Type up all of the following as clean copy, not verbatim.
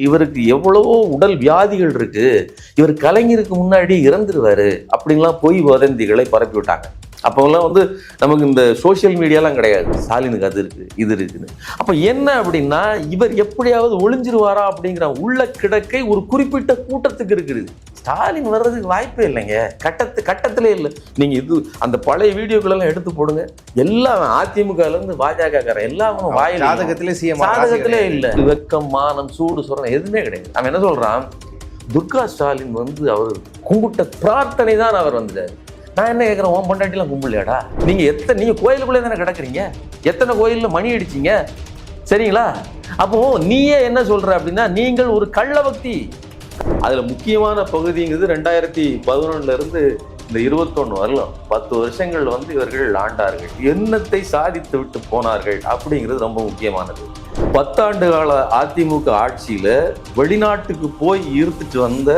இவருக்கு எவ்வளவோ உடல் வியாதிகள் இருக்கு, இவர் கலைஞருக்கு முன்னாடி இறந்துருவாரு அப்படின்லாம் பொய் வதந்திகளை பரப்பி விட்டாங்க. அப்போல்லாம் வந்து நமக்கு இந்த சோசியல் மீடியாலாம் கிடையாது. ஸ்டாலினுக்கு அது இருக்கு, இது இருக்குன்னு. அப்போ என்ன அப்படின்னா, இவர் எப்படியாவது ஒளிஞ்சிருவாரா அப்படிங்கிற உள்ள கிடக்கை ஒரு குறிப்பிட்ட கூட்டத்துக்கு இருக்குது. ஸ்டாலின் வர்றதுக்கு வாய்ப்பே இல்லைங்க, கட்டத்திலே இல்லை. நீங்க இது அந்த பழைய வீடியோக்களெல்லாம் எடுத்து போடுங்க, எல்லாம் அதிமுகல இருந்து பாஜக எல்லாரும் வாயில் சாதகத்திலே இல்லை. வெக்கம், மானம், சூடு, சொரணம் எதுவுமே கிடையாது. அவன் என்ன சொல்றான், துர்கா ஸ்டாலின் வந்து அவர் கும்பிட்ட பிரார்த்தனை தான் அவர் வந்தார். நான் என்ன கேட்குறேன், உன் பொண்டாட்டிலாம் கும்பிடலையாடா? நீங்க கோயிலுக்குள்ளே தானே கிடக்குறீங்க, எத்தனை கோயிலில் மணி அடிச்சிங்க, சரிங்களா? அப்போ நீயே என்ன சொல்ற அப்படின்னா, நீங்கள் ஒரு கள்ள பக்தி. அதுல முக்கியமான பகுதிங்கிறது 2011 இருந்து இந்த 21 வரலாம் 10 வருஷங்கள் வந்து இவர்கள் ஆண்டார்கள், எண்ணத்தை சாதித்து விட்டு போனார்கள் அப்படிங்கிறது ரொம்ப முக்கியமானது. 10 ஆண்டு கால அதிமுக ஆட்சியில வெளிநாட்டுக்கு போய் ஈர்த்துட்டு வந்த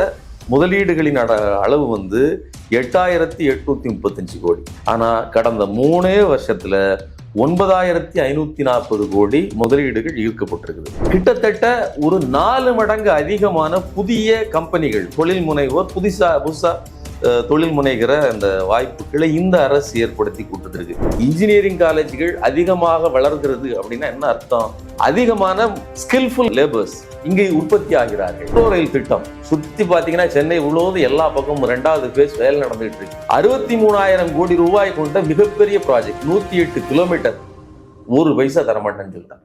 முதலீடுகளின் அளவு வந்து 8835 கோடி. ஆனா கடந்த 3 வருஷத்துல 9540 கோடி முதலீடுகள் ஈர்க்கப்பட்டிருக்குது. கிட்டத்தட்ட ஒரு 4 மடங்கு அதிகமான புதிய கம்பெனிகள், தொழில் முனைவோர் புதுசா தொழில் முனைகிற அந்த வாய்ப்புகளை இந்த அரசு ஏற்படுத்தி கொடுத்துருக்கு. இன்ஜினியரிங் காலேஜ்கள் அதிகமாக வளர்கிறது அப்படின்னா என்ன அர்த்தம்? அதிகமான ஸ்கில்ஃபுல் லேபர்ஸ் இங்கே உற்பத்தி ஆகிறார்கள். மெட்ரோ ரயில் திட்டம் சுத்தி பாத்தீங்கன்னா சென்னை முழுவதும் எல்லா பக்கமும் 2வது பேஸ் வேலை நடந்துட்டு இருக்கு. 63,000 கோடி ரூபாய் கொண்ட மிகப்பெரிய ப்ராஜெக்ட், 108 கிலோமீட்டர், 1 பைசா தரமாட்டேன்னு சொல்லிட்டாங்க.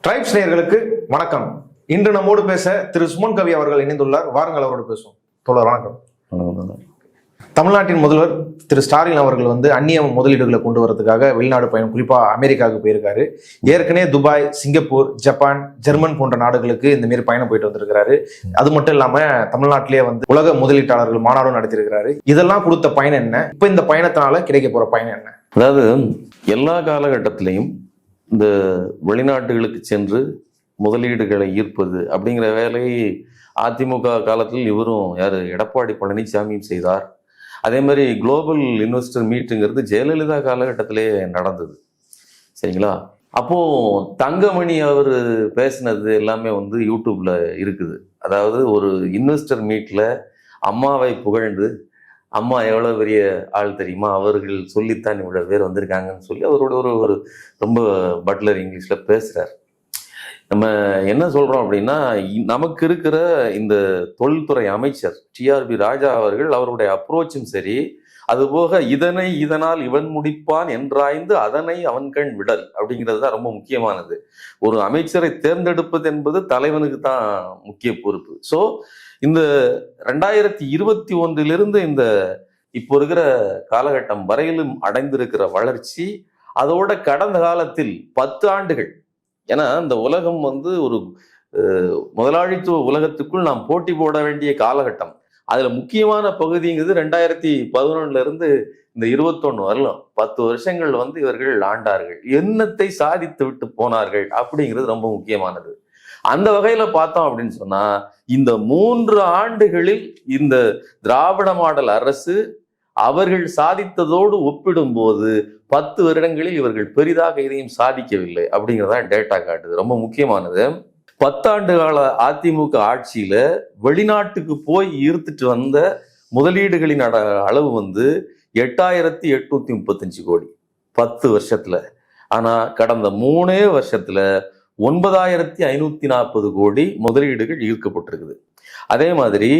ட்ரைப்ஸ் நேயர்களுக்கு வணக்கம். இன்று நம்மோடு பேச திரு சுமன் கவி அவர்கள் இணைந்துள்ளார். வாருங்கள், அவரோடு பேசுவோம். தோழர் வணக்கம். தமிழ்நாட்டின் முதல்வர் திரு ஸ்டாலின் அவர்கள் வந்து அந்நிய முதலீடுகளை கொண்டு வரதுக்காக வெளிநாடு பயணம், குறிப்பா அமெரிக்காவுக்கு போயிருக்காரு. ஏற்கனவே துபாய், சிங்கப்பூர், ஜப்பான், ஜெர்மன் போன்ற நாடுகளுக்கு இந்த மாரி பயணம் போயிட்டு வந்திருக்கிறாரு. அது மட்டும் இல்லாம தமிழ்நாட்டிலேயே வந்து உலக முதலீட்டாளர்கள் மாநாடும் நடத்தியிருக்கிறாரு. இதெல்லாம் கொடுத்த பயணம் என்ன? இப்ப இந்த பயணத்தினால கிடைக்க போற பயணம் என்ன? அதாவது எல்லா காலகட்டத்திலையும் இந்த வெளிநாட்டுகளுக்கு சென்று முதலீடுகளை ஈர்ப்பது அப்படிங்கிற வேலையை அதிமுக காலத்தில் இவரும் எடப்பாடி பழனிசாமியும் செய்தார். அதே மாதிரி குளோபல் இன்வெஸ்டர் மீட்டுங்கிறது ஜெயலலிதா காலகட்டத்திலே நடந்தது, சரிங்களா? அப்போ தங்கமணி அவர் பேசினது எல்லாமே வந்து யூடியூப்ல இருக்குது. அதாவது ஒரு இன்வெஸ்டர் மீட்ல அம்மாவை புகழ்ந்து, அம்மா எவ்வளோ பெரிய ஆள் தெரியுமா, அவர்கள் சொல்லித்தான் இவ்வளோ பேர் வந்திருக்காங்கன்னு சொல்லி அவரோட ஒரு ரொம்ப பட்லர் இங்கிலீஷில் பேசுகிறார். நம்ம என்ன சொல்கிறோம் அப்படின்னா, நமக்கு இருக்கிற இந்த தொழில்துறை அமைச்சர் டிஆர்பி ராஜா அவர்கள், அவருடைய அப்ரோச்சும் சரி, அதுபோக இதனால் இவன் முடிப்பான் என்றாய்ந்து அதனை அவன் கண் விடல் அப்படிங்கிறது தான் ரொம்ப முக்கியமானது. ஒரு அமைச்சரை தேர்ந்தெடுப்பது என்பது தலைவனுக்கு தான் முக்கிய பொறுப்பு. ஸோ இந்த 2021 இந்த இப்போ இருக்கிற காலகட்டம் வரையிலும் அடைந்திருக்கிற வளர்ச்சி, அதோட கடந்த காலத்தில் 10 ஆண்டுகள், ஏன்னா இந்த உலகம் வந்து ஒரு முதலாளித்துவ உலகத்துக்குள் நாம் போட்டி போட வேண்டிய காலகட்டம். அதுல முக்கியமான பகுதிங்கிறது 2011 இருந்து இந்த 21 வரலாம் 10 வருஷங்கள் வந்து இவர்கள் ஆண்டார்கள், எண்ணத்தை சாதித்து விட்டு போனார்கள் அப்படிங்கிறது ரொம்ப முக்கியமானது. அந்த வகையில பார்த்தோம் அப்படின்னு சொன்னா, இந்த 3 ஆண்டுகளில் இந்த திராவிட மாடல் அரசு அவர்கள் சாதித்ததோடு ஒப்பிடும்போது 10 வருடங்களில் இவர்கள் பெரிதாக எதையும் சாதிக்கவில்லை அப்படிங்கிறதா டேட்டா காட்டுது. ரொம்ப முக்கியமானது, 10 ஆண்டு கால அதிமுக ஆட்சியில வெளிநாட்டுக்கு போய் ஈர்த்துட்டு வந்த முதலீடுகளின் அளவு வந்து 8835 கோடி 10 வருஷத்துல. ஆனா கடந்த 3 வருஷத்துல 9540 கோடி முதலீடுகள் ஈர்க்கப்பட்டிருக்குது. அதே மாதிரி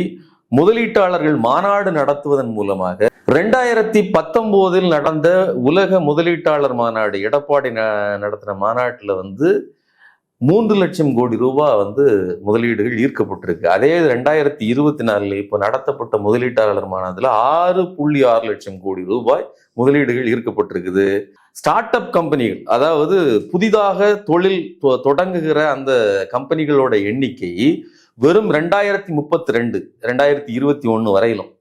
முதலீட்டாளர்கள் மாநாடு நடத்துவதன் மூலமாக 2019 நடந்த உலக முதலீட்டாளர் மாநாடு, எடப்பாடி நடத்தின மாநாட்டில் வந்து 3 லட்சம் கோடி ரூபாய் வந்து முதலீடுகள் ஈர்க்கப்பட்டிருக்கு. அதே 2024 இப்போ நடத்தப்பட்ட முதலீட்டாளர் மாநாட்டில் 6.6 லட்சம் கோடி ரூபாய் முதலீடுகள் ஈர்க்கப்பட்டிருக்குது. ஸ்டார்ட் அப் கம்பெனிகள், அதாவது புதிதாக தொழில் தொடங்குகிற அந்த கம்பெனிகளோட எண்ணிக்கை வெறும் 2032 2021 வரையிலும்.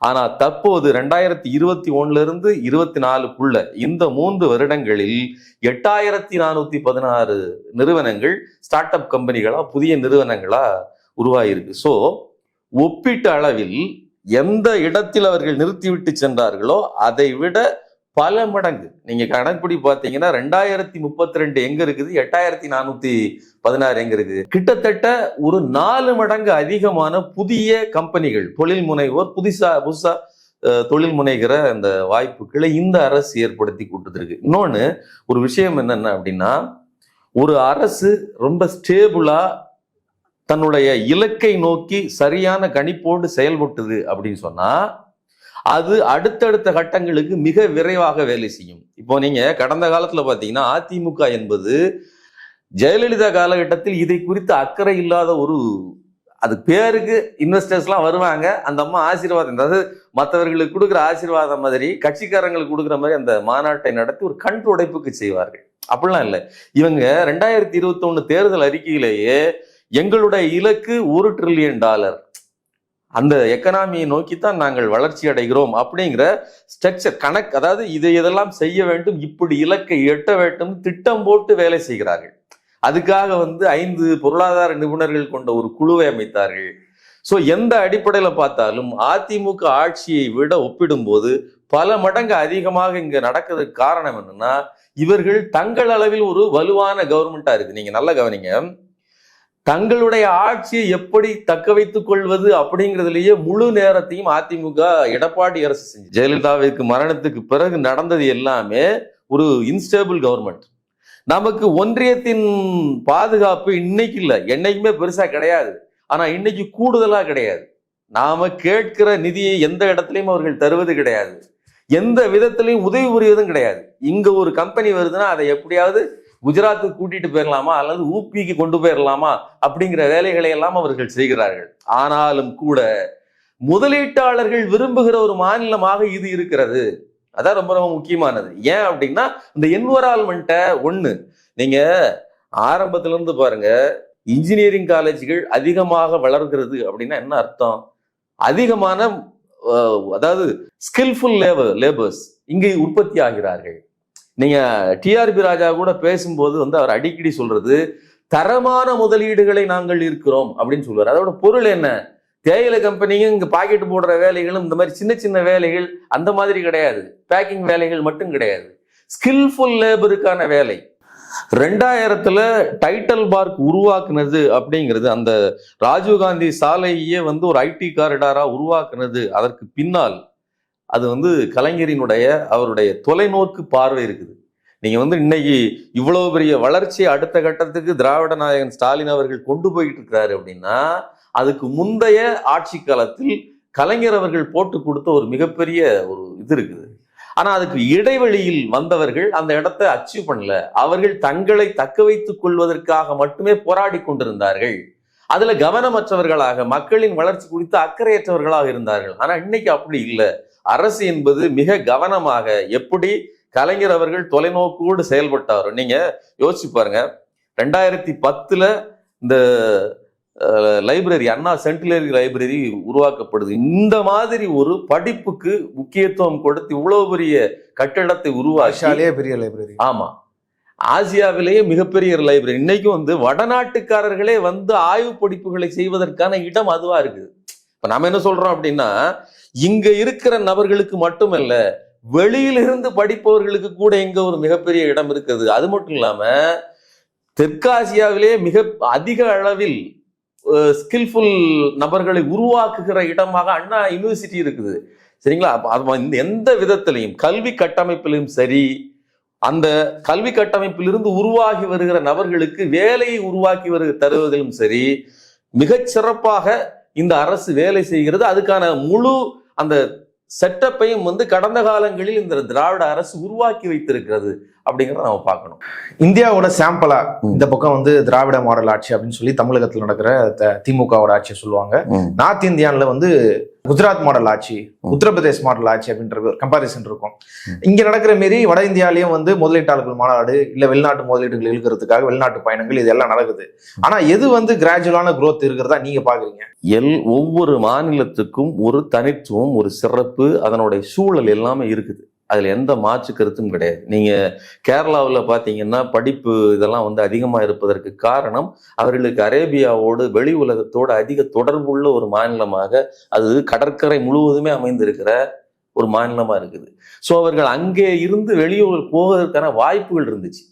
ஆனா தற்போது 2021 இருந்து 24க்குள்ள இந்த 3 வருடங்களில் 8416 நிறுவனங்கள் ஸ்டார்ட் அப் கம்பெனிகளா, புதிய நிறுவனங்களா உருவாயிருக்கு. ஸோ ஒப்பீட்டு அளவில் எந்த இடத்தில் அவர்கள் நிறுத்திவிட்டு சென்றார்களோ அதை விட பல மடங்கு நீங்க கணக்குப்படி பாத்தீங்கன்னா 2032 எங்க இருக்குது, 8416 எங்க இருக்குது, கிட்டத்தட்ட ஒரு 4 மடங்கு அதிகமான புதிய கம்பெனிகள், தொழில் முனைவோர் புதுசா தொழில் முனைகிற அந்த வாய்ப்புகளை இந்த அரசு ஏற்படுத்தி கொடுத்துருக்கு. இன்னொன்னு ஒரு விஷயம் என்னன்னா அப்படின்னா, ஒரு அரசு ரொம்ப ஸ்டேபிளா தன்னுடைய இலக்கை நோக்கி சரியான கணிப்போடு செயல்பட்டது அப்படின்னு சொன்னா அது அடுத்தடுத்த கட்டங்களுக்கு மிக விரைவாக வேலை செய்யும். இப்போ நீங்க கடந்த காலத்துல பாத்தீங்கன்னா அதிமுக என்பது ஜெயலலிதா காலகட்டத்தில் இதை குறித்து அக்கறை இல்லாத ஒரு, அது பேருக்கு இன்வெஸ்டர்ஸ்லாம் வருவாங்க, அந்த அம்மா ஆசீர்வாதம், அதாவது மற்றவர்களுக்கு கொடுக்குற ஆசீர்வாதம் மாதிரி கட்சிக்காரங்களுக்கு கொடுக்குற மாதிரி அந்த மாநாட்டை நடத்தி ஒரு கண் துடைப்புக்கு செய்வார்கள். அப்படிலாம் இல்லை. இவங்க 2021 தேர்தல் அறிக்கையிலேயே எங்களுடைய இலக்கு $1 trillion, அந்த எக்கனாமியை நோக்கித்தான் நாங்கள் வளர்ச்சி அடைகிறோம் அப்படிங்கிற ஸ்ட்ரக்சர் கணக்கு, அதாவது இதை இதெல்லாம் செய்ய வேண்டும், இப்படி இலக்கை எட்ட வேண்டும் திட்டம் போட்டு வேலை செய்கிறார்கள். அதுக்காக 5 பொருளாதார நிபுணர்கள் கொண்ட ஒரு குழுவை அமைத்தார்கள். ஸோ எந்த அடிப்படையில பார்த்தாலும் அதிமுக ஆட்சியை விட ஒப்பிடும்போது பல மடங்கு அதிகமாக இங்க நடக்கிறதுக்கு காரணம் என்னன்னா, இவர்கள் தங்கள் அளவில் ஒரு வலுவான கவர்மெண்டா இருக்கு. நீங்க நல்லா கவனிங்க, தங்களுடைய ஆட்சியை எப்படி தக்க வைத்துக் கொள்வது அப்படிங்கிறதுலயே முழு நேரத்தையும் அதிமுக எடப்பாடி அரசு செஞ்சு, ஜெயலலிதாவுக்கு மரணத்துக்கு பிறகு நடந்தது எல்லாமே ஒரு இன்ஸ்டேபிள் கவர்மெண்ட். நமக்கு ஒன்றியத்தின் பாதுகாப்பு இன்னைக்கு இல்லை, என்னைக்குமே பெருசா கிடையாது, ஆனா இன்னைக்கு கூடுதலா கிடையாது. நாம கேட்கிற நிதியை எந்த இடத்துலையும் அவர்கள் தருவது கிடையாது, எந்த விதத்திலையும் உதவி புரிவதும் கிடையாது. இங்க ஒரு கம்பெனி வருதுன்னா அதை எப்படியாவது குஜராத்துக்கு கூட்டிட்டு போயிடலாமா அல்லது ஊபிக்கு கொண்டு போயிடலாமா அப்படிங்கிற வேலைகளை எல்லாம் அவர்கள் செய்கிறார்கள். ஆனாலும் கூட முதலீட்டாளர்கள் விரும்புகிற ஒரு மாநிலமாக இது இருக்கிறது. அதான் ரொம்ப ரொம்ப முக்கியமானது. ஏன் அப்படின்னா இந்த என்வரால்மெண்ட்டை நீங்க ஆரம்பத்துல இருந்து பாருங்க, இன்ஜினியரிங் காலேஜ்கள் அதிகமாக வளர்கிறது அப்படின்னா என்ன அர்த்தம்? அதிகமான அதாவது ஸ்கில்ஃபுல் லேபர்ஸ் இங்கே உற்பத்தி ஆகிறார்கள். நீங்க டிஆர்பி ராஜா கூட பேசும்போது அவர் அடிக்கடி சொல்றது தரமான முதலீடுகளை நாங்கள் இருக்கிறோம் அப்படின்னு சொல்லுவார். அதோட பொருள் என்ன? தேயிலை கம்பெனியும் இங்க பாக்கெட் போடுற வேலைகளும் இந்த மாதிரி சின்ன சின்ன வேலைகள் அந்த மாதிரி கிடையாது, பேக்கிங் வேலைகள் மட்டும் கிடையாது, ஸ்கில்ஃபுல் லேபருக்கான வேலை. 2000 டைட்டல் பார்க் உருவாக்குனது அப்படிங்கிறது, அந்த ராஜீவ்காந்தி சாலையே ஒரு ஐடி காரிடாரா உருவாக்குனது, அதற்கு பின்னால் அது கலைஞரினுடைய அவருடைய தொலைநோக்கு பார்வை இருக்குது. நீங்க இன்னைக்கு இவ்வளவு பெரிய வளர்ச்சியை அடுத்த கட்டத்துக்கு திராவிட நாயகன் ஸ்டாலின் அவர்கள் கொண்டு போயிட்டு இருக்கிறாரு அப்படின்னா அதுக்கு முந்தைய ஆட்சி காலத்தில் கலைஞர் அவர்கள் போட்டு கொடுத்த ஒரு மிகப்பெரிய ஒரு இது இருக்குது. ஆனா அதுக்கு இடைவெளியில் வந்தவர்கள் அந்த இடத்தை அச்சீவ் பண்ணல. அவர்கள் தங்களை தக்க வைத்துக் கொள்வதற்காக மட்டுமே போராடி கொண்டிருந்தார்கள். அதுல கவனமற்றவர்களாக, மக்களின் வளர்ச்சி குறித்து அக்கறையற்றவர்களாக இருந்தார்கள். ஆனா இன்னைக்கு அப்படி இல்லை. அரசு என்பது மிக கவனமாக, எப்படி கலைஞர் அவர்கள் தொலைநோக்கோடு செயல்பட்டார். நீங்க யோசிச்சு பாருங்க, 2010 இந்த லைப்ரரி, அண்ணா சென்டினரி லைப்ரரி உருவாக்கப்படுது. இந்த மாதிரி ஒரு படிப்புக்கு முக்கியத்துவம் கொடுத்து இவ்வளவு பெரிய கட்டிடத்தை உருவாக்கியே பெரிய லைப்ரரி. ஆமா, ஆசியாவிலேயே மிகப்பெரிய லைப்ரரி. இன்னைக்கும் வடநாட்டுக்காரர்களே ஆய்வு படிப்புகளை செய்வதற்கான இடம் அதுவா இருக்குது. இப்ப நம்ம என்ன சொல்றோம் அப்படின்னா, இங்க இருக்கிற நபர்களுக்கு மட்டுமல்ல, வெளியிலிருந்து படிப்பவர்களுக்கு கூட இங்க ஒரு மிகப்பெரிய இடம் இருக்குது. அது மட்டும் இல்லாம தெற்காசியாவிலே மிக அதிக அளவில் ஸ்கில்ஃபுல் நபர்களை உருவாக்குகிற இடமாக அண்ணா யூனிவர்சிட்டி இருக்குது. சரிங்களா? எந்த விதத்திலையும் கல்வி கட்டமைப்பிலும் சரி, அந்த கல்வி கட்டமைப்பிலிருந்து உருவாகி வருகிற நபர்களுக்கு வேலையை உருவாக்கி தருவதிலும் சரி, மிகச் சிறப்பாக இந்த அரசு வேலை செய்கிறது. அதுக்கான முழு அந்த செட்டப்பையும் கடந்த காலங்களில் இந்த திராவிட அரசு உருவாக்கி வைத்திருக்கிறது அப்படிங்கிறத நம்ம பார்க்கணும். இந்தியாவோட சாம்பிளா இந்த பக்கம் திராவிட மாடல் ஆட்சி அப்படின்னு சொல்லி தமிழகத்தில் நடக்கிற திமுகவோட ஆட்சியை சொல்லுவாங்க. நார்த் இந்தியான்ல குஜராத் மாடல் ஆட்சி, உத்தரப்பிரதேஷ் மாடல் ஆட்சி அப்படின்ற கம்பாரிசன் இருக்கும். இங்க நடக்கிற மாரி வட இந்தியாலையும் முதலீட்டாளர்கள் மாநாடு, இல்ல வெளிநாட்டு முதலீடுகள் இழுக்கிறதுக்காக வெளிநாட்டு பயணங்கள், இதெல்லாம் நடக்குது. ஆனா எது கிராஜுவலான குரோத் இருக்கிறதா நீங்க பாக்குறீங்க? ஒவ்வொரு மாநிலத்துக்கும் ஒரு தனித்துவம், ஒரு சிறப்பு, அதனுடைய சூழல் எல்லாமே இருக்குது. அதுல எந்த மாற்று கருத்தும் கிடையாது. நீங்க கேரளாவில் பார்த்தீங்கன்னா படிப்பு இதெல்லாம் வந்து அதிகமா இருப்பதற்கு காரணம் அவர்களுக்கு அரேபியாவோடு வெளி உலகத்தோடு அதிக தொடர்புள்ள ஒரு மாநிலமாக அது கடற்கரை முழுவதுமே அமைந்திருக்கிற ஒரு மாநிலமா இருக்குது. ஸோ அவர்கள் அங்கே இருந்து வெளியூர் போவதற்கான வாய்ப்புகள் இருந்துச்சு.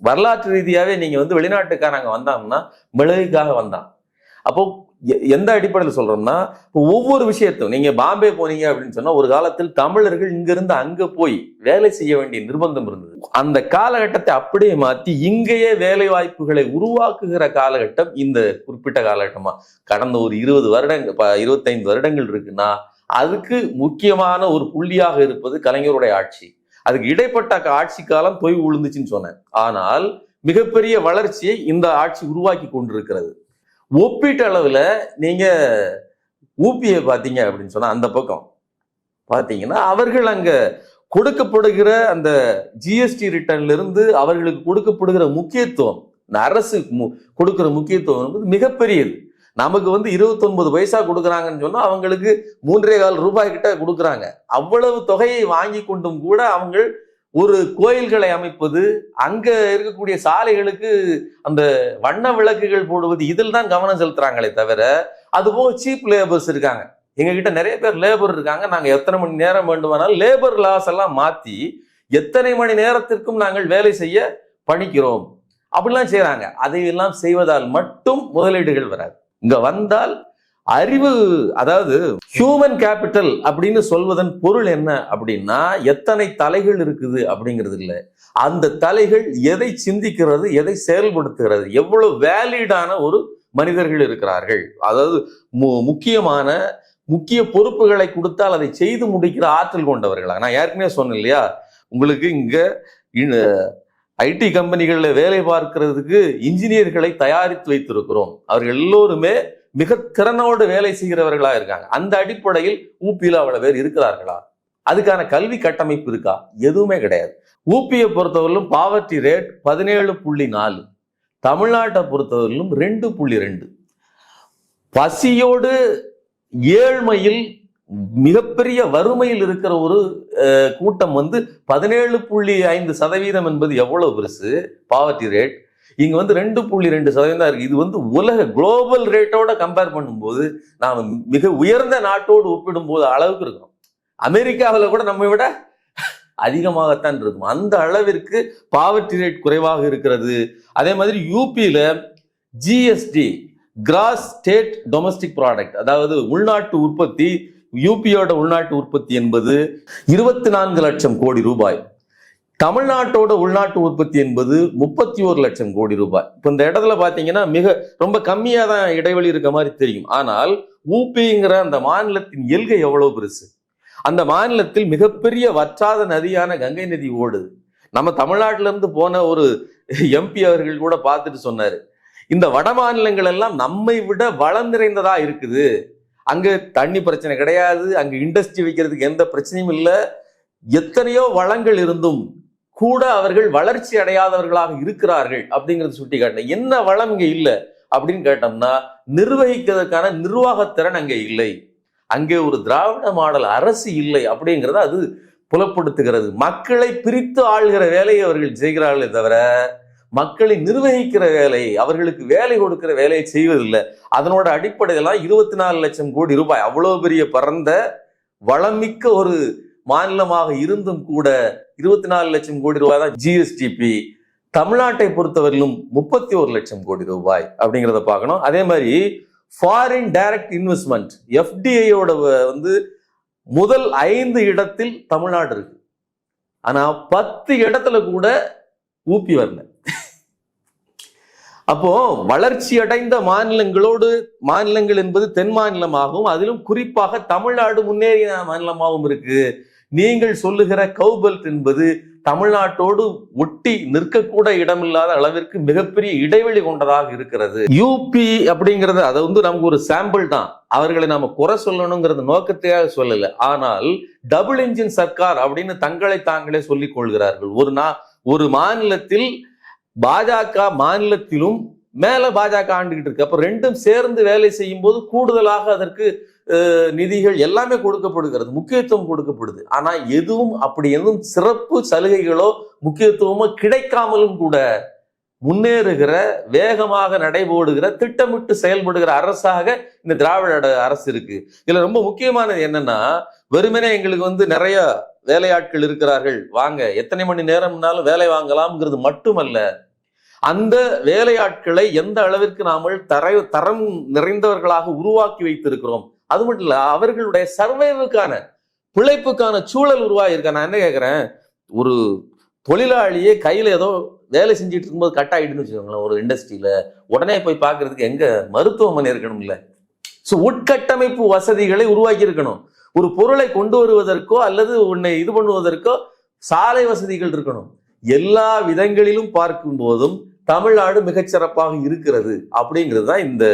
வரலாற்று ரீதியாவே நீங்க வந்து வெளிநாட்டுக்காரங்க வந்தாங்கன்னா மிளகுக்காக வந்தான். அப்போ எந்த அடிப்படையில் சொல்றோம்னா, ஒவ்வொரு விஷயத்தையும் நீங்க பாம்பே போனீங்க அப்படின்னு சொன்னா ஒரு காலத்தில் தமிழர்கள் இங்கிருந்து அங்க போய் வேலை செய்ய வேண்டிய நிர்பந்தம் இருந்தது. அந்த காலகட்டத்தை அப்படியே மாற்றி இங்கேயே வேலை வாய்ப்புகளை உருவாக்குகிற காலகட்டம் இந்த குறிப்பிட்ட காலகட்டமா. கடந்த ஒரு 20 வருடங்கள் 25 வருடங்கள் இருக்குன்னா அதுக்கு முக்கியமான ஒரு புள்ளியாக இருப்பது கலைஞருடைய ஆட்சி. அதுக்கு இடைப்பட்ட ஆட்சி காலம் தொய்வு விழுந்துச்சுன்னு சொன்னேன். ஆனால் மிகப்பெரிய வளர்ச்சியை இந்த ஆட்சி உருவாக்கி கொண்டிருக்கிறது. ஒப்பீட்டு அளவுல நீங்க ஊபியை பார்த்தீங்க அப்படின்னு சொன்னா அந்த பக்கம் பார்த்தீங்கன்னா அவர்கள் அங்க கொடுக்கப்படுகிற அந்த ஜிஎஸ்டி ரிட்டர்ன்ல இருந்து அவர்களுக்கு கொடுக்கப்படுகிற முக்கியத்துவம், இந்த அரசு கொடுக்கிற முக்கியத்துவம் என்பது மிகப்பெரியது. நமக்கு வந்து 29 பைசா கொடுக்குறாங்கன்னு சொன்னா அவங்களுக்கு 3.25 ரூபாய் கிட்ட கொடுக்குறாங்க. அவ்வளவு தொகையை வாங்கி கொண்டும் கூட அவங்க ஒரு கோயில்களை அமைப்பது, அங்க இருக்கக்கூடிய சாலைகளுக்கு அந்த வண்ண விளக்குகள் போடுவது, இதில் தான் கவனம் செலுத்துறாங்களே தவிர, அதுபோக சீப் லேபர்ஸ் இருக்காங்க. எங்க கிட்ட நிறைய பேர் லேபர் இருக்காங்க, நாங்க எத்தனை மணி நேரம் வேண்டுமானாலும் லேபர் லாஸ் எல்லாம் மாத்தி எத்தனை மணி நேரத்திற்கும் நாங்கள் வேலை செய்ய பணிக்கிறோம் அப்படிலாம் செய்யறாங்க. அதையெல்லாம் செய்வதால் மட்டும் முதலீடுகள் வராது. இங்க வந்தால் அறிவு, அதாவது ஹியூமன் கேபிட்டல் அப்படின்னு சொல்வதன் பொருள் என்ன அப்படின்னா எத்தனை தலைகள் இருக்குது அப்படிங்கிறது இல்லை, அந்த தலைகள் எதை சிந்திக்கிறது, எதை செயல்படுத்துகிறது, எவ்வளவு வேலிடான ஒரு மனிதர்கள் இருக்கிறார்கள். அதாவது முக்கிய பொறுப்புகளை கொடுத்தால் அதை செய்து முடிக்கிற ஆற்றல் கொண்டவர்களா. நான் ஏற்கனவே சொன்னேன் இல்லையா, உங்களுக்கு இங்க ஐடி கம்பெனிகளில் வேலை பார்க்கிறதுக்கு இன்ஜினியர்களை தயாரித்து வைத்திருக்கிறோம். அவர்கள் எல்லோருமே மிக திறனோடு வேலை செய்கிறவர்களா இருக்காங்க. அந்த அடிப்படையில் ஊபியில் அவ்வளவு பேர் இருக்கிறார்களா? அதுக்கான கல்வி கட்டமைப்பு இருக்கா? எதுவுமே கிடையாது. ஊபியை பொறுத்தவரையிலும் பாவர்ட்டி ரேட் 17.4, தமிழ்நாட்டை பொறுத்தவரையிலும் 2.2. பசியோடு ஏழ்மையில் மிகப்பெரிய வறுமையில் இருக்கிற ஒரு கூட்டம் வந்து 17.5% என்பது எவ்வளவு பெருசு பாவர்ட்டி ரேட். இங்க வந்து 2.2% தான் இருக்கு. இது வந்து உலக குளோபல் ரேட்டோட கம்பேர் பண்ணும்போது நாம மிக உயர்ந்த நாட்டோடு ஒப்பிடும் போது அளவுக்கு இருக்கும். அமெரிக்காவில் கூட நம்ம விட அதிகமாகத்தான் இருக்கும். அந்த அளவிற்கு பாவர்ட்டி ரேட் குறைவாக இருக்கிறது. அதே மாதிரி யூபியில GST, gross state domestic product, அதாவது உள்நாட்டு உற்பத்தி, யூபியோட உள்நாட்டு உற்பத்தி என்பது 24 லட்சம் கோடி ரூபாய். தமிழ்நாட்டோட உள்நாட்டு உற்பத்தி என்பது 31 லட்சம் கோடி ரூபாய். இப்போ இந்த இடத்துல பாத்தீங்கன்னா ரொம்ப கம்மியா தான் இடைவெளி இருக்க மாதிரி தெரியும். ஆனால் ஊபிங்கிற அந்த மாநிலத்தின் எல்கை எவ்வளவு பெருசு. அந்த மாநிலத்தில் மிகப்பெரிய வற்றாத நதியான கங்கை நதி ஓடுது. நம்ம தமிழ்நாட்டில இருந்து போன ஒரு எம்பி அவர்கள் கூட பார்த்துட்டு சொன்னாரு, இந்த வட மாநிலங்கள் எல்லாம் நம்மை விட வளம் நிறைந்ததா இருக்குது, அங்க தண்ணி பிரச்சனை கிடையாது, அங்க இண்டஸ்ட்ரி வைக்கிறதுக்கு எந்த பிரச்சனையும் இல்லை, எத்தனையோ வளங்கள் இருந்தும் கூட அவர்கள் வளர்ச்சி அடையாதவர்களாக இருக்கிறார்கள் அப்படிங்கிறது சுட்டி காட்டின. என்ன வளம் இங்க இல்லை அப்படின்னு கேட்டோம்னா நிர்வகிக்கிறதுக்கான நிர்வாகத்திறன் அங்கே இல்லை, அங்கே ஒரு திராவிட மாடல் அரசு இல்லை அப்படிங்கிறத அது புலப்படுத்துகிறது. மக்களை பிரித்து ஆள்கிற வேலையை அவர்கள் செய்கிறார்களே தவிர மக்களை நிர்வகிக்கிற வேலை, அவர்களுக்கு வேலை கொடுக்கிற வேலையை செய்வதில்லை. அதனோட அடிப்படையெல்லாம் 24 லட்சம் கோடி ரூபாய், அவ்வளவு பெரிய பரந்த வளமிக்க ஒரு மாநிலமாக இருந்தும் கூட 24 லட்சம் கோடி ரூபாய் தான் ஜிஎஸ்டிபி. தமிழ்நாட்டை பொறுத்தவரையிலும் 31 லட்சம் கோடி ரூபாய் அப்படிங்கிறத பார்க்கணும். அதே மாதிரி ஃபாரின் டைரக்ட் இன்வெஸ்ட்மெண்ட், எஃப்டிஐயோட வந்து முதல் 5 இடத்தில் தமிழ்நாடு இருக்கு. ஆனா 10 இடத்துல கூட ஊபி வரல. அப்போ வளர்ச்சி அடைந்த மாநிலங்கள் என்பது தென் மாநிலமாகவும் அதிலும் குறிப்பாக தமிழ்நாடு முன்னேறிய மாநிலமாகவும் இருக்கு. நீங்கள் சொல்லுகிற கவுபெல்ட் என்பது தமிழ்நாட்டோடு ஒட்டி நிற்கக்கூட இடமில்லாத அளவிற்கு மிகப்பெரிய இடைவெளி கொண்டதாக இருக்கிறது. யூபி அப்படிங்கிறது அதை வந்து நமக்கு ஒரு சாம்பிள் தான், அவர்களை நாம குறை சொல்லணுங்கிறது நோக்கத்தையாக சொல்லல. ஆனால் டபுள் இன்ஜின் சர்க்கார் அப்படின்னு தங்களை தாங்களே சொல்லிக் கொள்கிறார்கள். ஒரு மாநிலத்தில் பாஜக மாநிலத்திலும் மேல பாஜக ஆண்டுகிட்டு இருக்கு. அப்ப ரெண்டும் சேர்ந்து வேலை செய்யும் போது கூடுதலாக அதற்கு நிதிகள் எல்லாமே கொடுக்கப்படுகிறது, முக்கியத்துவம் கொடுக்கப்படுது. ஆனா எதுவும் அப்படி எதுவும் சிறப்பு சலுகைகளோ முக்கியத்துவமோ கிடைக்காமலும் கூட முன்னேறுகிற, வேகமாக நடைபோடுகிற, திட்டமிட்டு செயல்படுகிற அரசாக இந்த திராவிட அரசு இருக்கு. இதுல ரொம்ப முக்கியமானது என்னன்னா, வெறுமனே எங்களுக்கு நிறைய வேலையாட்கள் இருக்கிறார்கள், வாங்க எத்தனை மணி நேரம்னாலும் வேலை வாங்கலாம்ங்கிறது மட்டுமல்ல, அந்த வேலையாட்களை எந்த அளவிற்கு நாமல் தரம் நிறைந்தவர்களாக உருவாக்கி வைத்திருக்கிறோம். அது மட்டும் இல்ல, அவர்களுடைய சர்வைவுக்கான, பிழைப்புக்கான சூழல் உருவாகியிருக்க. நான் என்ன கேட்கிறேன், ஒரு தொழிலாளியே கையில ஏதோ வேலை செஞ்சுட்டு இருக்கும்போது கட் ஆகிடுன்னு வச்சுக்கோங்களேன் ஒரு இண்டஸ்ட்ரியில, உடனே போய் பார்க்கறதுக்கு எங்க மருத்துவமனை இருக்கணும் இல்ல. ஸோ உட்கட்டமைப்பு வசதிகளை உருவாக்கி இருக்கணும். ஒரு பொருளை கொண்டு வருவதற்கோ அல்லது உன்னை இது பண்ணுவதற்கோ சாலை வசதிகள் இருக்கணும். எல்லா விதங்களிலும் பார்க்கும் போதும் தமிழ்நாடு மிகச்சிறப்பாக இருக்கிறது அப்படிங்கிறது தான் இந்த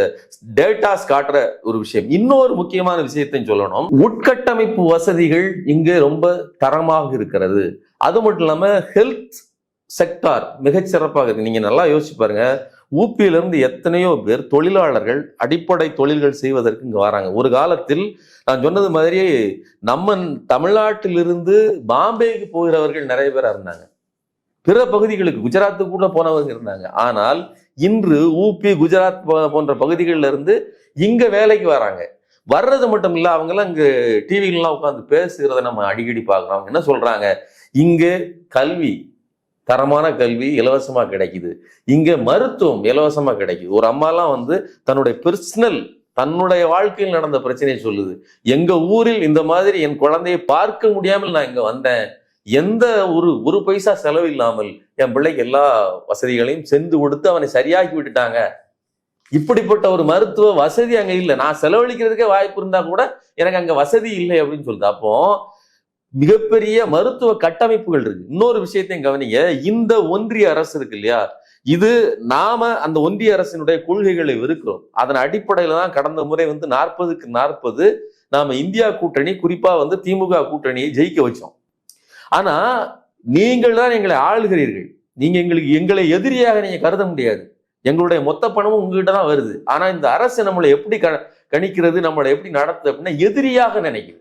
டேட்டாஸ் காட்டுற ஒரு விஷயம். இன்னொரு முக்கியமான விஷயத்தையும் சொல்லணும், உட்கட்டமைப்பு வசதிகள் இங்கு ரொம்ப தரமாக இருக்கிறது. அது மட்டும் இல்லாம ஹெல்த் செக்டார் மிகச்சிறப்பாக இருக்கு. நீங்க நல்லா யோசிச்சு பாருங்க, ஊபியில இருந்து எத்தனையோ பேர் தொழிலாளர்கள் அடிப்படை தொழில்கள் செய்வதற்கு இங்க வராங்க. ஒரு காலத்தில் நான் சொன்னது மாதிரி நம்ம தமிழ்நாட்டிலிருந்து பாம்பேக்கு போகிறவர்கள் நிறைய பேர் இருந்தாங்க, பிற பகுதிகளுக்கு குஜராத்துக்கு கூட போனவங்க இருந்தாங்க. ஆனால் இன்று ஊபி, குஜராத் போன்ற பகுதிகளில் இருந்து இங்க வேலைக்கு வராங்க. வர்றது மட்டும் இல்ல, அவங்க எல்லாம் இங்க டிவிலாம் உட்காந்து பேசுகிறத நம்ம அடிக்கடி பார்க்கிறோம். அவங்க என்ன சொல்றாங்க, இங்க கல்வி, தரமான கல்வி இலவசமா கிடைக்குது, இங்க மருத்துவம் இலவசமா கிடைக்குது. ஒரு அம்மாலாம் தன்னுடைய பர்சனல், தன்னுடைய வாழ்க்கையில் நடந்த பிரச்சனையை சொல்லுது. எங்க ஊரில் இந்த மாதிரி என் குழந்தையை பார்க்க முடியாமல் நான் இங்க வந்தேன், எந்த ஒரு பைசா செலவு இல்லாமல் என் பிள்ளைக்கு எல்லா வசதிகளையும் சென்று கொடுத்து அவனை சரியாக்கி விட்டுட்டாங்க. இப்படிப்பட்ட ஒரு மருத்துவ வசதி அங்க இல்லை, நான் செலவழிக்கிறதுக்கே வாய்ப்பு இருந்தா கூட எனக்கு அங்க வசதி இல்லை அப்படின்னு சொல்லுது. அப்போ மிகப்பெரிய மருத்துவ கட்டமைப்புகள் இருக்கு. இன்னொரு விஷயத்தையும் கவனிங்க, இந்த ஒன்றிய அரசு இருக்கு இல்லையா, இது நாம அந்த ஒன்றிய அரசினுடைய கொள்கைகளை வெறுக்கிறோம். அதன் அடிப்படையில தான் கடந்த முறை 40க்கு 40 நாம இந்தியா கூட்டணி, குறிப்பா திமுக கூட்டணியை ஜெயிக்க வச்சோம். ஆனா நீங்கள் தான் எங்களை ஆளுகிறீர்கள், நீங்க எங்களை எதிரியாக நீங்க கருத முடியாது. எங்களுடைய மொத்த பணமும் உங்ககிட்ட தான் வருது. ஆனா இந்த அரசு நம்மளை எப்படி கணிக்கிறது, நம்மளை எப்படி நடத்துது அப்படின்னா எதிரியாக நினைக்குது.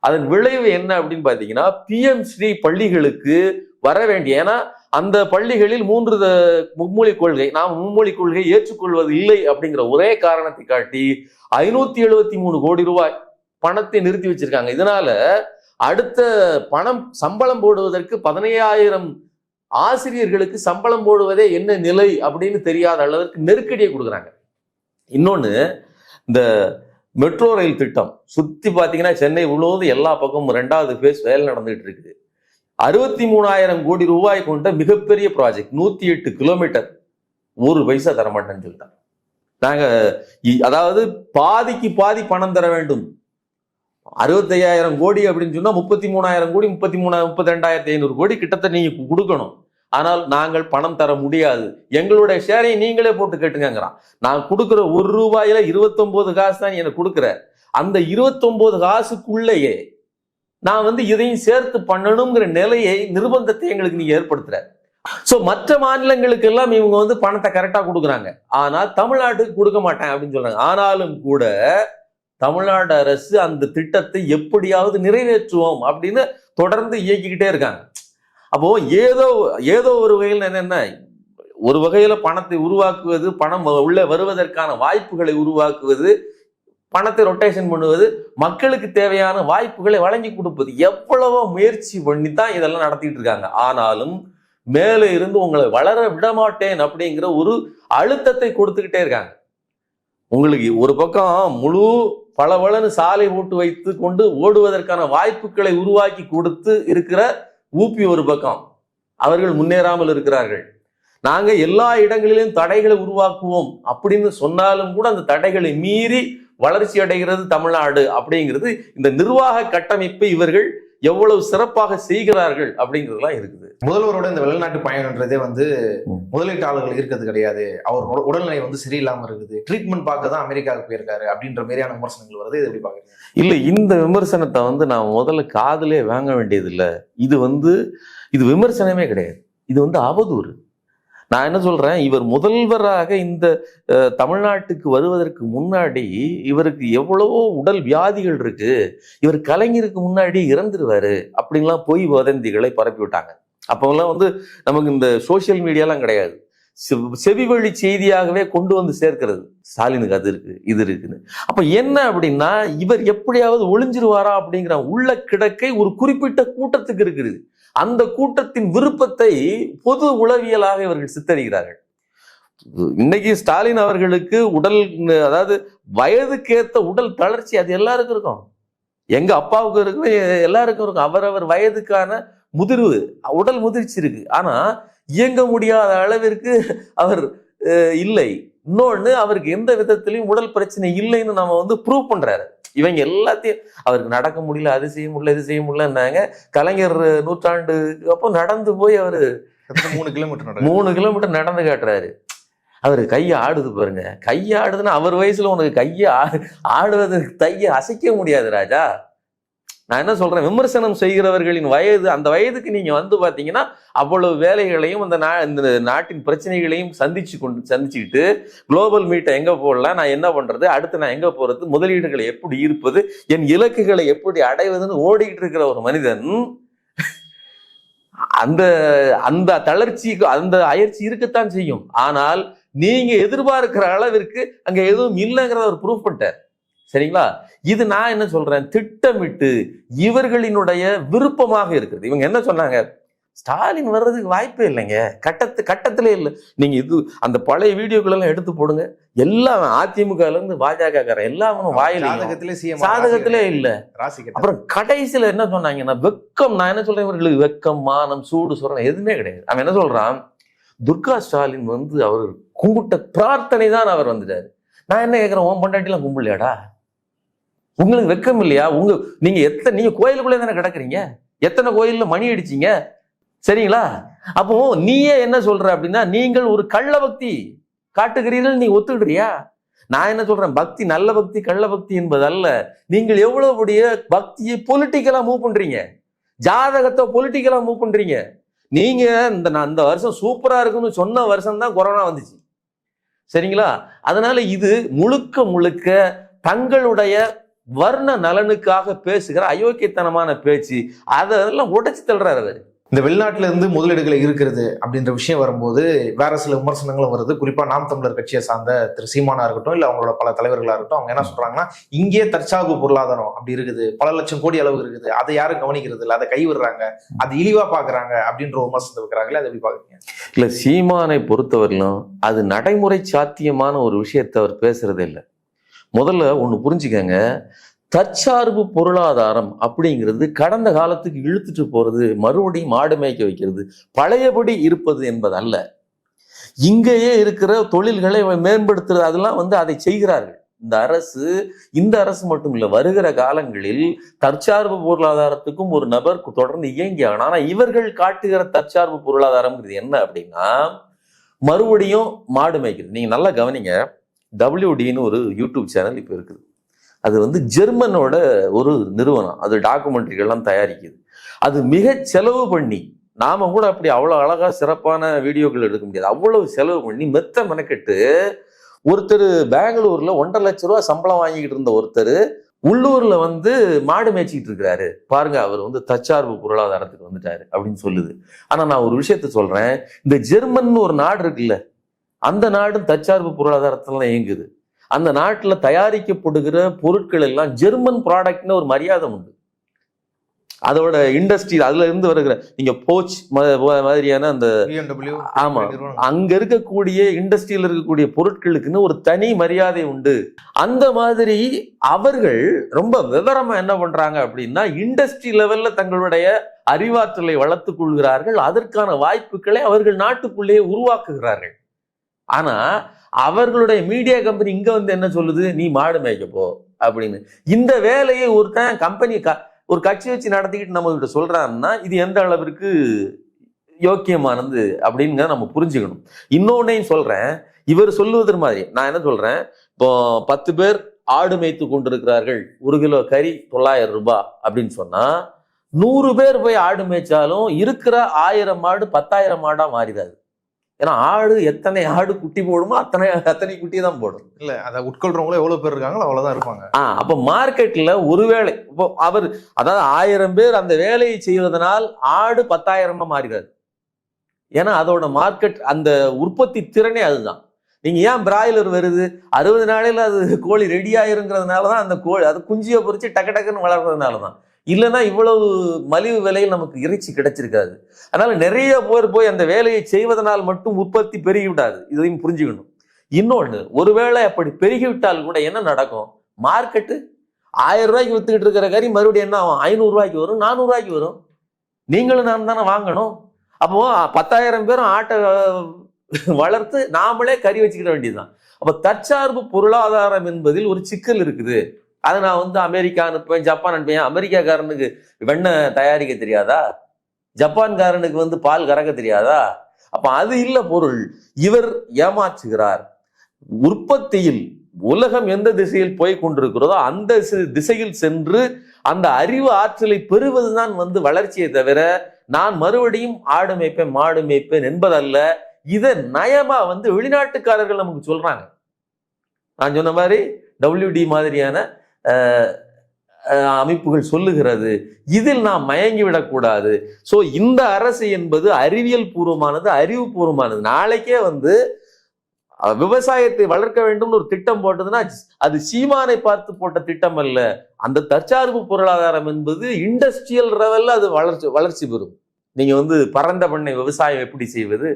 அதன் விளைவு என்ன அப்படின்னு பாத்தீங்கன்னா, PM-ஸ்ரீ பள்ளிகளுக்கு வர வேண்டிய, ஏன்னா அந்த பள்ளிகளில் 3 மும்மொழி கொள்கை, நாம் மும்மொழி கொள்கை ஏற்றுக்கொள்வது இல்லை அப்படிங்கிற ஒரே காரணத்தை காட்டி 573 கோடி ரூபாய் பணத்தை நிறுத்தி வச்சிருக்காங்க. இதனால அடுத்த பணம் சம்பளம் போடுவதற்கு 15,000 ஆசிரியர்களுக்கு சம்பளம் போடுவதே என்ன நிலை அப்படின்னு தெரியாத அளவிற்கு நெருக்கடியை கொடுக்குறாங்க. இன்னொன்னு, இந்த மெட்ரோ ரயில் திட்டம் சுத்தி பாத்தீங்கன்னா சென்னை முழுவதும் எல்லா பக்கமும் 2வது ஃபேஸ் வேலை நடந்துகிட்டு இருக்குது. 63,000 கோடி ரூபாய் கொண்ட மிகப்பெரிய ப்ராஜெக்ட், 108 கிலோமீட்டர், 1 பைசா தரமாட்டேன்னு சொல்லிட்டாங்க. நாங்க அதாவது பாதிக்கு பாதி பணம் தர வேண்டும். 65,000 கோடி அப்படின்னு சொன்னா 33,000 கோடி, 32,500 கோடி கிட்டத்தட்ட நீங்க கொடுக்கணும். ஆனால் நாங்கள் பணம் தர முடியாது, எங்களுடைய ஷேரை நீங்களே போட்டு கேட்டுங்கிறான். நான் கொடுக்குற 1 ரூபாயில 29 காசு தான் எனக்கு கொடுக்குற, அந்த 29 காசுக்குள்ளேயே நான் இதையும் சேர்த்து பண்ணணுங்கிற நிலையை, நிர்பந்தத்தை எங்களுக்கு நீங்க ஏற்படுத்துற. சோ மற்ற மாநிலங்களுக்கு எல்லாம் இவங்க பணத்தை கரெக்டா கொடுக்குறாங்க, ஆனால் தமிழ்நாட்டுக்கு கொடுக்க மாட்டேன் அப்படின்னு சொல்றாங்க. ஆனாலும் கூட தமிழ்நாடு அரசு அந்த திட்டத்தை எப்படியாவது நிறைவேற்றுவோம் அப்படின்னு தொடர்ந்து இயக்கிக்கிட்டே இருக்காங்க. அப்போ ஏதோ ஒரு வகையில் என்னென்ன, ஒரு வகையில பணத்தை உருவாக்குவது, பணம் உள்ள வருவதற்கான வாய்ப்புகளை உருவாக்குவது, பணத்தை ரொட்டேஷன் பண்ணுவது, மக்களுக்கு தேவையான வாய்ப்புகளை வழங்கி கொடுப்பது, எவ்வளவோ முயற்சி பண்ணி தான் இதெல்லாம் நடத்திட்டு இருக்காங்க. ஆனாலும் மேலே இருந்து உங்களை வளர விட மாட்டேன் அப்படிங்கிற ஒரு அழுத்தத்தை கொடுத்துக்கிட்டே இருக்காங்க. உங்களுக்கு ஒரு பக்கம் முழு பளபளன்னு சாலை போட்டு வைத்து கொண்டு ஓடுவதற்கான வாய்ப்புகளை உருவாக்கி கொடுத்து இருக்கிற ஊபி ஒரு பக்கம், அவர்கள் முன்னேறாமல் இருக்கிறார்கள். நாங்க எல்லா இடங்களிலும் தடைகளை உருவாக்குவோம் அப்படின்னு சொன்னாலும் கூட அந்த தடைகளை மீறி வளர்ச்சி அடைகிறது தமிழ்நாடு அப்படிங்கிறது, இந்த நிர்வாக கட்டமைப்பை இவர்கள் எவ்வளவு சிறப்பாக செய்கிறார்கள் அப்படிங்கிறதுலாம் இருக்குது. முதல்வரோட இந்த வெளிநாட்டு பயணம்ன்றதே முதலீட்டாளர்கள் இருக்கிறது கிடையாது, அவர் உடல்நிலை சரியில்லாம இருக்குது, ட்ரீட்மெண்ட் பார்க்க தான் அமெரிக்காவுக்கு போயிருக்காரு அப்படின்ற மாதிரியான விமர்சனங்கள் வருது. இது எப்படி பாக்குறீங்க? இல்ல, இந்த விமர்சனத்தை நான் முதல்ல காதலே வாங்க வேண்டியது இல்லை. இது விமர்சனமே கிடையாது, இது அவதூறு. நான் என்ன சொல்றேன், இவர் முதல்வராக இந்த தமிழ்நாட்டுக்கு வருவதற்கு முன்னாடி இவருக்கு எவ்வளவோ உடல் வியாதிகள் இருக்கு, இவர் கலைஞருக்கு முன்னாடி இறந்துருவாரு அப்படின்லாம் பொய் வதந்திகளை பரப்பி விட்டாங்க. அப்போல்லாம் வந்து நமக்கு இந்த சோசியல் மீடியாலாம் கிடையாது, செவி வழி செய்தியாகவே கொண்டு வந்து சேர்க்கிறது. ஸ்டாலினுக்கு அது இருக்கு, இது இருக்குன்னு. அப்ப என்ன அப்படின்னா, இவர் எப்படியாவது ஒளிஞ்சிருவாரா அப்படிங்கிற உள்ள கிடக்கை ஒரு குறிப்பிட்ட கூட்டத்துக்கு இருக்குது. அந்த கூட்டத்தின் விருப்பத்தை பொது உளவியலாக இவர்கள் சித்தரிக்கிறார்கள். இன்னைக்கு ஸ்டாலின் அவர்களுக்கு உடல், அதாவது வயதுக்கேற்ற உடல் தளர்ச்சி அது எல்லாருக்கும் இருக்கும். எங்க அப்பாவுக்கு இருக்கும், எல்லாருக்கும் இருக்கும். அவரவர் வயதுக்கான முதிர்வு, உடல் முதிர்ச்சி இருக்கு. ஆனா இயங்க முடியாத அளவிற்கு அவர் இல்லை. இன்னொன்னு, அவருக்கு எந்த விதத்திலையும் உடல் பிரச்சனை இல்லைன்னு நம்ம வந்து ப்ரூவ் பண்றாரு. இவங்க எல்லாத்தையும் அவருக்கு நடக்க முடியல, அது செய்ய முடியல, இது செய்ய முடியலன்னாங்க. கலைஞர் நூற்றாண்டு அப்போ நடந்து போய் அவரு 3 கிலோமீட்டர் நடந்து காட்டுறாரு. அவரு கையை ஆடுது பாருங்க. கையை ஆடுதுன்னா அவர் வயசுல உனக்கு கையை ஆடுவதற்கு தைய அசைக்க முடியாது ராஜா. நான் என்ன சொல்றேன், விமர்சனம் செய்கிறவர்களின் வயது, அந்த வயதுக்கு நீங்க வந்து பாத்தீங்கன்னா அவ்வளவு வேலைகளையும் இந்த நாட்டின் பிரச்சனைகளையும் சந்திச்சுக்கிட்டு குளோபல் மீட்டை எங்க போடலாம், நான் என்ன பண்றது, அடுத்து நான் எங்க போறது, முதலீடுகளை எப்படி ஈர்ப்பது, என் இலக்குகளை எப்படி அடைவதுன்னு ஓடிக்கிட்டு இருக்கிற ஒரு மனிதன் அந்த அந்த தளர்ச்சி, அந்த அயற்சி இருக்கத்தான் செய்யும். ஆனால் நீங்க எதிர்பார்க்கிற அளவிற்கு அங்க எதுவும் இல்லைங்கிறத அவர் ப்ரூவ் பண்ணிட்டார். சரிங்களா? இது நான் என்ன சொல்றேன், திட்டமிட்டு இவர்களினுடைய விருப்பமாக இருக்குது. இவங்க என்ன சொன்னாங்க, ஸ்டாலின் வர்றதுக்கு வாய்ப்பே இல்லைங்க, கட்டத்திலே இல்லை. நீங்க இது அந்த பழைய வீடியோக்கள் எல்லாம் எடுத்து போடுங்க, எல்லாம் அதிமுக இருந்து பாஜக எல்லாரும் வாயில சாதகத்திலே இல்ல. அப்புறம் கடைசியில என்ன சொன்னாங்கன்னா, வெக்கம். நான் என்ன சொல்றேன், இவர்களுக்கு வெக்கம், மானம், சூடு சொல்றேன் எதுவுமே கிடையாது. அவன் என்ன சொல்றான், துர்கா ஸ்டாலின் வந்து அவர் கும்பிட்ட பிரார்த்தனை தான் அவர் வந்துட்டாரு. நான் என்ன கேட்கிறேன், உன் பொண்டாட்டிலாம் கும்பிடலையாடா? உங்களுக்கு வெக்கம் இல்லையா? நீங்க கோயிலுக்குள்ளே தானே கிடக்குறீங்க, எத்தனை கோயில்ல மணி அடிச்சீங்க, சரிங்களா? அப்போ நீயே என்ன சொல்ற அப்படின்னா, நீங்கள் ஒரு கள்ள பக்தி காட்டுகிறீர்கள், நீ ஒத்துக்கிறியா? நான் என்ன சொல்றேன், பக்தி நல்ல பக்தி கள்ள பக்தி என்பது அல்ல. நீங்கள் எவ்வளவுடைய பக்தியை பொலிட்டிக்கலா மூவ் பண்றீங்க, ஜாதகத்தை பொலிட்டிக்கலா மூவ் பண்றீங்க. நீங்க இந்த வருஷம் சூப்பரா இருக்குன்னு சொன்ன வருஷம் தான் கொரோனா வந்துச்சு, சரிங்களா? அதனால இது முழுக்க தங்களுடைய வர்ண நலனுக்காக பேசுகிற அயோக்கியத்தனமான பேச்சு. அதெல்லாம் உடைச்சு தள்ளுறாரு அவரு. இந்த வெளிநாட்டுல இருந்து முதலீடுகளை இருக்கிறது அப்படின்ற விஷயம் வரும்போது வேற சில விமர்சனங்களும் வருது. குறிப்பா நாம் தமிழர் கட்சியை சார்ந்த திரு சீமானா இருக்கட்டும், இல்ல அவங்களோட பல தலைவர்களா இருக்கட்டும், அவங்க என்ன சொல்றாங்கன்னா, இங்கே தற்சார்பு பொருளாதாரம் அப்படி இருக்குது, பல லட்சம் கோடி அளவு இருக்குது, அதை யாரும் கவனிக்கிறது இல்லை, அதை கைவிடுறாங்க, அது இழிவா பாக்குறாங்க அப்படின்ற விமர்சனத்தை வைக்கிறாங்களே, அதை எப்படி பாக்குறீங்க? இல்ல, சீமானை பொறுத்தவரையிலும் அது நடைமுறை சாத்தியமான ஒரு விஷயத்தை அவர் பேசுறதே இல்லை. முதல்ல ஒண்ணு புரிஞ்சுக்கங்க, தற்சார்பு பொருளாதாரம் அப்படிங்கிறது கடந்த காலத்துக்கு இழுத்துட்டு போறது, மறுபடியும் மாடு மேய்க்க வைக்கிறது, பழையபடி இருப்பது என்பது அல்ல. இங்கேயே இருக்கிற தொழில்களை மேம்படுத்துறது, அதெல்லாம் வந்து அதை செய்கிறார்கள் இந்த அரசு மட்டும் இல்லை, வருகிற காலங்களில் தற்சார்பு பொருளாதாரத்துக்கும் ஒரு நபர் தொடர்ந்து இயங்கியாங்க. ஆனா இவர்கள் காட்டுகிற தற்சார்பு பொருளாதாரம்ங்கிறது என்ன அப்படின்னா, மறுபடியும் மாடு மேய்க்கிறது. நீங்க நல்லா கவனிங்க, WDன்னு ஒரு யூடியூப் சேனல் இப்போ இருக்குது. அது வந்து ஜெர்மனோட ஒரு நிறுவனம், அது டாக்குமெண்ட்ரிகள்லாம் தயாரிக்குது. அது மிக செலவு பண்ணி, நாம கூட அப்படி அவ்வளோ அழகா சிறப்பான வீடியோக்கள் எடுக்க முடியாது, அவ்வளவு செலவு பண்ணி மெனக்கெட்டு ஒருத்தர் பெங்களூர்ல 1.5 லட்சம் ரூபா சம்பளம் வாங்கிக்கிட்டு இருந்த ஒருத்தர் உள்ளூர்ல வந்து மாடு மேய்ச்சிக்கிட்டு இருக்கிறாரு பாருங்க, அவர் வந்து தற்சார்பு பொருளாதாரத்துக்கு வந்துட்டாரு அப்படின்னு சொல்லுது. ஆனா நான் ஒரு விஷயத்த சொல்றேன், இந்த ஜெர்மன் ஒரு நாடு இருக்குல்ல, அந்த நாடும் தற்சார்பு பொருளாதாரத்துல இயங்குது. அந்த நாட்டுல தயாரிக்கப்படுகிற பொருட்கள் எல்லாம் ஜெர்மன் ப்ராடக்ட்னு ஒரு மரியாதை உண்டு. அதோட இண்டஸ்ட்ரி, அதுல இருந்து வருகிற நீங்க போச் மாதிரியான அந்த, ஆமா, அங்க இருக்கக்கூடிய இண்டஸ்ட்ரியில இருக்கக்கூடிய பொருட்களுக்குன்னு ஒரு தனி மரியாதை உண்டு. அந்த மாதிரி அவர்கள் ரொம்ப விவரமா என்ன பண்றாங்க அப்படின்னா, இண்டஸ்ட்ரி லெவல்ல தங்களுடைய அறிவாற்றலை வளர்த்துக் கொள்கிறார்கள், அதற்கான வாய்ப்புகளை அவர்கள் நாட்டுக்குள்ளேயே உருவாக்குகிறார்கள். ஆனா அவர்களுடைய மீடியா கம்பெனி இங்க வந்து என்ன சொல்லுது, நீ மாடு மேய்க்க போ அப்படின்னு. இந்த வேலையை ஒருத்தன் கம்பெனி ஒரு கட்சி வச்சு நடத்திக்கிட்டு நம்ம கிட்ட சொல்றாங்கன்னா, இது எந்த அளவிற்கு யோக்கியமானது அப்படிங்கிற நம்ம புரிஞ்சுக்கணும். இன்னொன்னையும் சொல்றேன், இவர் சொல்லுவது மாதிரி நான் என்ன சொல்றேன், இப்போ 10 பேர் ஆடு மேய்த்து கொண்டிருக்கிறார்கள், 1 கிலோ கறி 900 ரூபாய் அப்படின்னு சொன்னா, 100 பேர் போய் ஆடு மேய்ச்சாலும் இருக்கிற 1000 மாடு 10,000 மாடா மாறிடாது. ஏன்னா எத்தனை ஆடு குட்டி போடுமோ அத்தனை குட்டி தான் போடும். இல்ல அதை உட்கொள்றவங்களும் எவ்வளவு பேர் இருக்காங்களோ அவ்வளவுதான் இருப்பாங்க. அப்ப மார்க்கெட்ல ஒருவேளை இப்போ அவர் அதாவது 1000 பேர் அந்த வேலையை செய்வதனால் ஆடு 10,000 மாறிடாது. ஏன்னா அதோட மார்க்கெட் அந்த உற்பத்தி திறனே அதுதான். நீங்க ஏன் பிராய்லர் வருது 60 நாளையில அது கோழி ரெடி ஆயிருங்கிறதுனாலதான் அந்த கோழி அது குஞ்சியை பொறிச்சு டக்குன்னு வளர்றதுனாலதான். இல்லைன்னா இவ்வளவு மலிவு விலையில் நமக்கு இறைச்சி கிடைச்சிருக்காது. அதனால நிறைய பேர் போய் அந்த வேலையை செய்வதனால் மட்டும் உற்பத்தி பெருகிவிடாது, இதையும் புரிஞ்சுக்கணும். இன்னொன்னு, ஒருவேளை அப்படி பெருகிவிட்டால் கூட என்ன நடக்கும், மார்க்கெட்டு 1000 ரூபாய்க்கு வித்துக்கிட்டு இருக்கிற கறி மறுபடியும் என்ன ஆகும், 500 ரூபாய்க்கு வரும், 400 ரூபாய்க்கு வரும். நீங்களும் நான் தானே வாங்கணும். அப்போ 10,000 பேரும் ஆட்டை வளர்த்து நாமளே கறி வச்சுக்கிட வேண்டியதுதான். அப்ப தற்சார்பு பொருளாதாரம் என்பதில் ஒரு சிக்கல் இருக்குது. அதை நான் அமெரிக்கா அனுப்புவேன், ஜப்பான் அனுப்புவேன். அமெரிக்காக்காரனுக்கு வெண்ணெய் தயாரிக்க தெரியாதா? ஜப்பான்காரனுக்கு பால் கறக்க தெரியாதா? அப்ப அது இல்ல பொருள். இவர் ஏமாற்றுகிறார். உற்பத்தியில் உலகம் எந்த திசையில் போய் கொண்டிருக்கிறதோ அந்த திசையில் சென்று அந்த அறிவு ஆற்றலை பெறுவதுதான் வளர்ச்சியை தவிர நான் மறுபடியும் ஆடு மேய்ப்பேன் மாடு மேய்ப்பேன் என்பதல்ல. இதை நயமா வெளிநாட்டுக்காரர்கள் நமக்கு சொல்றாங்க. நான் சொன்ன மாதிரி WD மாதிரியான அமைப்புகள் சொல்லுகிறது. இதில் நாம் மயங்கி விடக்கூடாது. சோ இந்த அரசு என்பது அறிவியல் பூர்வமானது, அறிவுபூர்வமானது. நாளைக்கே விவசாயத்தை வளர்க்க வேண்டும் ஒரு திட்டம் போட்டதுன்னா அது சீமானை பார்த்து போட்ட திட்டம் அல்ல. அந்த தற்சார்பு பொருளாதாரம் என்பது இண்டஸ்ட்ரியல் லெவல்ல அது வளர்ச்சி பெறும். நீங்க பரந்த பண்ணை விவசாயம் எப்படி செய்வது,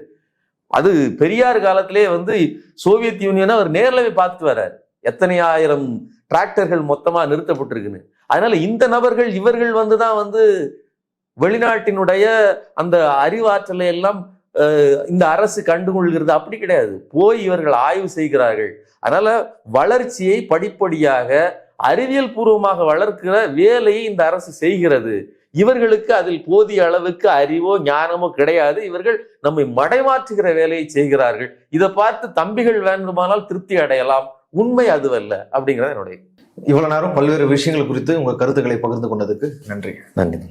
அது பெரியார் காலத்திலே சோவியத் யூனியனை அவர் நேர்ல போய் பார்த்துட்டு வர்றாரு. எத்தனை ஆயிரம் டிராக்டர்கள் மொத்தமா நிறுத்தப்பட்டிருக்குன்னு. அதனால இந்த நபர்கள் இவர்கள் தான் வெளிநாட்டினுடைய அந்த அறிவாற்றலை எல்லாம் இந்த அரசு கண்டுகொள்கிறது அப்படி கிடையாது. போய் இவர்கள் ஆய்வு செய்கிறார்கள். அதனால வளர்ச்சியை படிப்படியாக அறிவியல் பூர்வமாக வளர்க்கிற வேலையை இந்த அரசு செய்கிறது. இவர்களுக்கு அதில் போதிய அளவுக்கு அறிவோ ஞானமோ கிடையாது. இவர்கள் நம்மை மடைமாற்றுகிற வேலையை செய்கிறார்கள். இதை பார்த்து தம்பிகள் வேண்டுமானால் திருப்தி அடையலாம். உண்மை அதுவல்ல அப்படிங்கிறது என்னுடைய. இவ்வளவு நேரம் பல்வேறு விஷயங்கள் குறித்து உங்க கருத்துக்களை பகிர்ந்து கொண்டதுக்கு நன்றி. நன்றி.